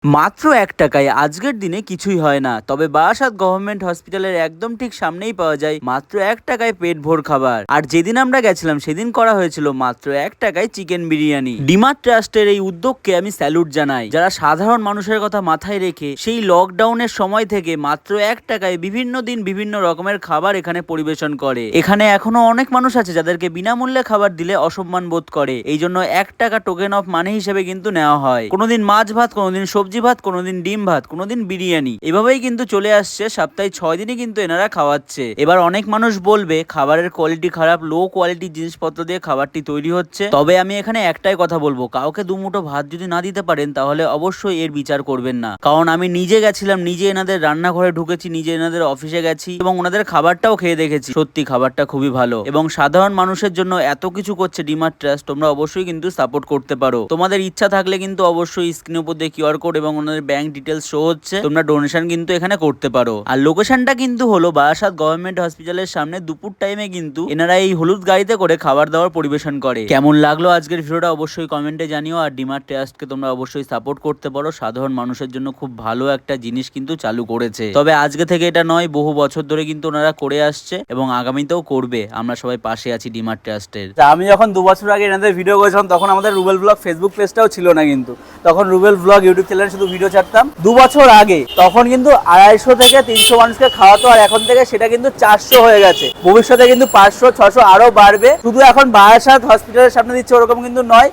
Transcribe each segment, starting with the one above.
মাত্র ১ টাকায় আজকের দিনে কিছুই হয় না। তবে বারাসাত গভর্নমেন্ট হসপিটালের একদম ঠিক সামনেই পাওয়া যায় মাত্র ১ টাকায় পেট ভর খাবার। আর যেদিন আমরা গেছিলাম সেদিন করা হয়েছিল মাত্র ১ টাকায় চিকেন বিরিয়ানি। ডিমার্ট ট্রাস্টের এই উদ্যোগকে আমি স্যালুট জানাই, যারা সাধারণ মানুষের কথা মাথায় রেখে সেই লকডাউনের সময় থেকে মাত্র ১ টাকায় বিভিন্ন দিন বিভিন্ন রকমের খাবার এখানে পরিবেশন করে। এখানে এখনো অনেক মানুষ আছে যাদেরকে বিনামূল্যে খাবার দিলে অসম্মান বোধ করে, এই জন্য ১ টাকা টোকেন অফ মানি হিসেবে কিন্তু নেওয়া হয়। কোনোদিন মাছ ভাত, কোনোদিন সবজি ভাত, কোনোদিন ডিম ভাত, কোনোদিন বিরিয়ানি, এভাবেই কিন্তু চলে আসছে। সপ্তাহে ৬ দিনই কিন্তু এনারা খাওয়াচ্ছে। এবার অনেক মানুষ বলবে খাবারের কোয়ালিটি খারাপ, লো কোয়ালিটির জিনিসপত্র দিয়ে খাবারটি তৈরি হচ্ছে। তবে আমি এখানে একটাই কথা বলবো, কাউকে দুমুঠো ভাত যদি না দিতে পারেন তাহলে অবশ্যই এর বিচার করবেন না। কারণ আমি নিজে গেছিলাম, নিজে এনাদের রান্নাঘরে ঢুকেছি, নিজে এনাদের অফিসে গেছি এবং ওনাদের খাবারটাও খেয়ে দেখেছি। সত্যি খাবারটা খুবই ভালো এবং সাধারণ মানুষের জন্য এত কিছু করছে ডিমার্ট ট্রাস্ট। তোমরা অবশ্যই কিন্তু সাপোর্ট করতে পারো। তোমাদের ইচ্ছা থাকলে কিন্তু অবশ্যই স্ক্রিনের উপর দিয়ে কিউআর কোড এবং ওনাদের ব্যাংক ডিটেলস শো হচ্ছে, তোমরা ডোনেশন কিন্তু এখানে করতে পারো। আর লোকেশনটা কিন্তু হলো বারাসাত গভর্নমেন্ট হসপিটালের সামনে। দুপুর টাইমে কিন্তু এনারা এই হলুদ গাড়িতে করে খাবার দাবার পরিবেশন করে। কেমন লাগলো আজকের ভিডিওটা অবশ্যই কমেন্টে জানিও। আর ডিমার্ট ট্রাস্টকে তোমরা অবশ্যই সাপোর্ট করতে পারো, সাধারণ মানুষের জন্য খুব ভালো একটা জিনিস কিন্তু চালু করেছে। তবে আজকে থেকে এটা নয়, বহু বছর ধরে কিন্তু ওনারা করে আসছে এবং আগামীতেও করবে। আমরা সবাই পাশে আছি ডিমার্ট ট্রাস্টের। আমি যখন ২ বছর আগে এনাদের ভিডিও করেছিলাম তখন আমাদের রুবেল ব্লগ ফেসবুক পেজটাও ছিল না, কিন্তু তখন রুবেল ব্লগ ইউটিউব চ্যানেলে শুধু ভিডিও ছাড়তাম। ২ বছর আগে তখন কিন্তু ২৫০ থেকে ৩০০ মানুষকে খাওয়াতো, আর এখন থেকে সেটা কিন্তু ৪০০ হয়ে গেছে। ভবিষ্যতে কিন্তু ৫০০ ৬০০ আরো বাড়বে। শুধু এখন বারাসাত হসপিটালের সামনে দিচ্ছে ওরকম কিন্তু নয়,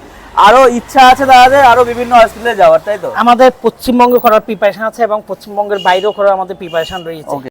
আরো ইচ্ছা আছে তাদের আরো বিভিন্ন হসপিটালে যাওয়ার, তাই তো? আমাদের পশ্চিমবঙ্গে করার প্রিপারেশন আছে এবং পশ্চিমবঙ্গের বাইরেও করার আমাদের প্রিপারেশন রয়েছে।